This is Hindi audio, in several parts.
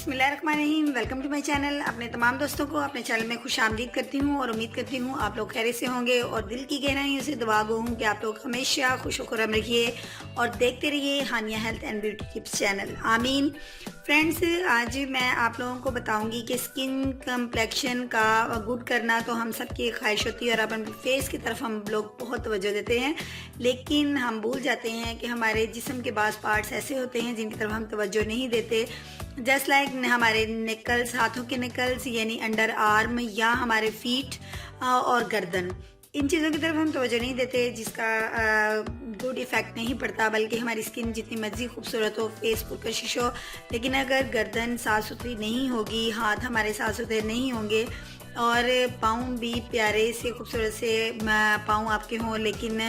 बिस्मिल्लाहिर्रहमानिर्रहीम। Welcome to my channel. अपने तमाम दोस्तों को अपने चैनल में खुश आमदीद करती हूँ और उम्मीद करती हूँ आप लोग खैरियत से होंगे और दिल की गहराइयों से दुआ गो हूँ कि आप लोग हमेशा खुश खुरम रहिए और देखते रहिए Hania health and beauty tips channel. आमीन। फ्रेंड्स, आज मैं आप लोगों को बताऊंगी कि स्किन कम्प्लेक्शन का गुड करना तो हम सबकी ख्वाहिश होती है और अपन फेस की तरफ हम लोग बहुत तवज्जो देते हैं, लेकिन हम भूल जाते हैं कि हमारे जिस्म के बाज़ पार्ट्स ऐसे होते हैं जिनकी तरफ हम तवज्जो नहीं देते। जस्ट लाइक हमारे निकल्स, हाथों के निकल्स यानी अंडर आर्म या हमारे फीट और गर्दन, इन चीज़ों की तरफ हम तवज्जो नहीं देते जिसका गुड इफ़ेक्ट नहीं पड़ता, बल्कि हमारी स्किन जितनी मर्जी खूबसूरत हो, फेस पुरकशिश हो, लेकिन अगर गर्दन साफ़ सुथरी नहीं होगी, हाथ हमारे साफ़ सुथरे नहीं होंगे और पाँव भी प्यारे से खूबसूरत से पाँव आपके हों लेकिन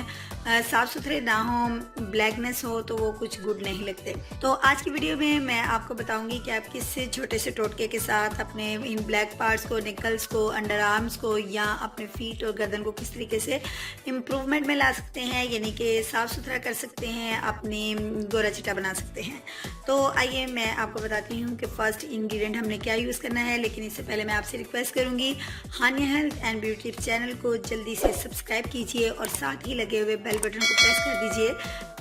साफ़ सुथरे ना हों, ब्लैकनेस हो, तो वो कुछ गुड नहीं लगते। तो आज की वीडियो में मैं आपको बताऊंगी कि आप किस छोटे से टोटके के साथ अपने इन ब्लैक पार्ट्स को, निकल्स को, अंडर आर्म्स को या अपने फीट और गर्दन को किस तरीके से इम्प्रूवमेंट में ला सकते हैं, यानी कि साफ़ सुथरा कर सकते हैं, अपनी गोरा चिट्टा बना सकते हैं। तो आइए मैं आपको बताती हूँ कि फ़र्स्ट इंग्रेडिएंट हमने क्या यूज़ करना है। लेकिन इससे पहले मैं आपसे रिक्वेस्ट करूँगी, Hania health and beauty tips channel को जल्दी से सब्सक्राइब कीजिए और साथ ही लगे हुए बेल बटन को प्रेस कर दीजिए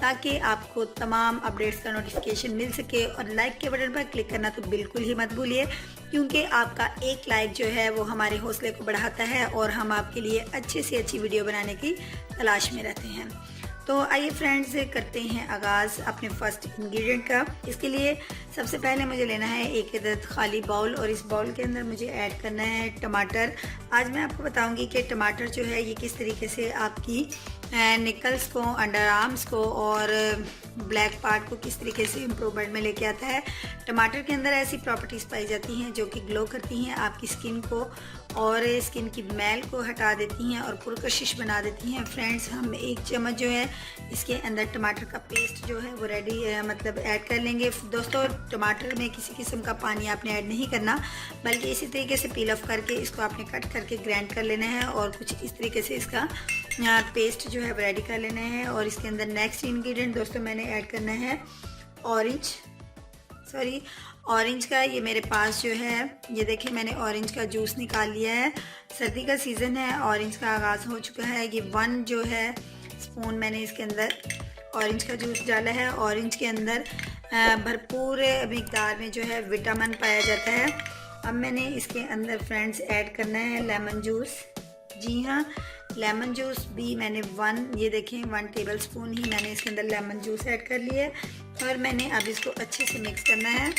ताकि आपको तमाम अपडेट्स का नोटिफिकेशन मिल सके। और लाइक के बटन पर क्लिक करना तो बिल्कुल ही मत भूलिए, क्योंकि आपका एक लाइक जो है वो हमारे हौसले को बढ़ाता है और हम आपके लिए अच्छे से अच्छी वीडियो बनाने की तलाश में रहते हैं। तो आइए फ्रेंड्स, करते हैं आगाज़ अपने फर्स्ट इंग्रेडिएंट का। इसके लिए सबसे पहले मुझे लेना है एक अदद खाली बाउल और इस बाउल के अंदर मुझे ऐड करना है टमाटर। आज मैं आपको बताऊंगी कि टमाटर जो है ये किस तरीके से आपकी निकल्स को, अंडर आर्म्स को और ब्लैक पार्ट को किस तरीके से इम्प्रूवमेंट में लेके आता है। टमाटर के अंदर ऐसी प्रॉपर्टीज़ पाई जाती हैं जो कि ग्लो करती हैं आपकी स्किन को और स्किन की मैल को हटा देती हैं और पुरकशिश बना देती हैं। फ्रेंड्स, हम एक चम्मच जो है इसके अंदर टमाटर का पेस्ट जो है वो रेडी मतलब ऐड कर लेंगे। दोस्तों, टमाटर में किसी किस्म का पानी आपने ऐड नहीं करना, बल्कि इसी तरीके से पील ऑफ करके इसको आपने कट करके ग्राइंड कर लेना है और कुछ इस तरीके से इसका पेस्ट जो है वो रेडी कर लेना है। और इसके अंदर नेक्स्ट इंग्रेडिएंट दोस्तों मैंने ऐड करना है ऑरेंज का। ये मेरे पास जो है, ये देखिए मैंने ऑरेंज का जूस निकाल लिया है। सर्दी का सीज़न है, ऑरेंज का आगाज़ हो चुका है। ये 1 जो है स्पून मैंने इसके अंदर ऑरेंज का जूस डाला है। ऑरेंज के अंदर भरपूर मिकदार में जो है विटामिन पाया जाता है। अब मैंने इसके अंदर फ्रेंड्स ऐड करना है लेमन जूस। जी हाँ, लेमन जूस भी मैंने 1, ये देखें 1 टेबल स्पून ही मैंने इसके अंदर लेमन जूस ऐड कर लिया है और मैंने अब इसको अच्छे से मिक्स करना है।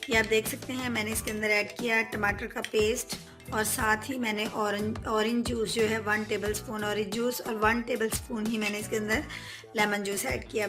ये आप देख सकते हैं मैंने इसके अंदर ऐड किया टमाटर का पेस्ट और साथ ही मैंने ऑरेंज जूस जो है 1 टेबल स्पून ऑरेंज जूस और 1 टेबल स्पून ही मैंने इसके अंदर लेमन जूस ऐड किया।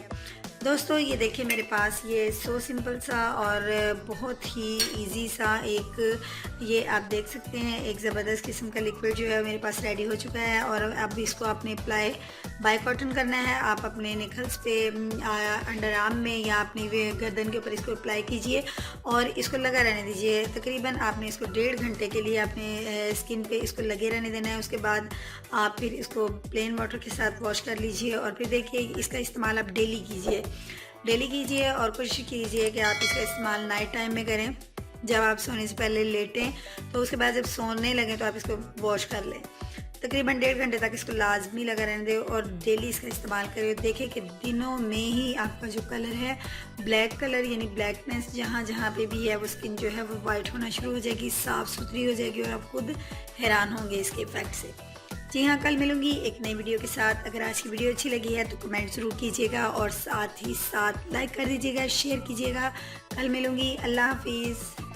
दोस्तों, ये देखिए मेरे पास ये सो सिंपल सा और बहुत ही इजी सा एक, ये आप देख सकते हैं एक ज़बरदस्त किस्म का लिक्विड जो है मेरे पास रेडी हो चुका है। और अब इसको आपने अप्लाई बाय कॉटन करना है। आप अपने निकल्स पे, अंडर आर्म में या अपनी गर्दन के ऊपर इसको अप्लाई कीजिए और इसको लगा रहने दीजिए। तकरीबन आपने इसको 1.5 घंटे के लिए अपने स्किन पे इसको लगे रहने देना है। उसके बाद आप फिर इसको प्लेन वाटर के साथ वॉश कर लीजिए और फिर देखिए इसका इस्तेमाल आप डेली कीजिए और कोशिश कीजिए कि आप इसका इस्तेमाल नाइट टाइम में करें, जब आप सोने से पहले लेटें। तो उसके बाद जब सोने लगें तो आप इसको वॉश कर लें। तकरीबन 1.5 घंटे तक इसको लाजमी लगा रहने दें और डेली इसका इस्तेमाल करें। देखें कि दिनों में ही आपका जो कलर है, ब्लैक कलर यानी ब्लैकनेस जहाँ जहाँ पे भी है, वो स्किन जो है वो वाइट होना शुरू हो जाएगी, साफ़ सुथरी हो जाएगी और आप खुद हैरान होंगे इसके इफ़ेक्ट से। जी हाँ, कल मिलूंगी एक नई वीडियो के साथ। अगर आज की वीडियो अच्छी लगी है तो कमेंट ज़रूर कीजिएगा और साथ ही साथ लाइक कर दीजिएगा, शेयर कीजिएगा। कल मिलूंगी। अल्लाह हाफिज़।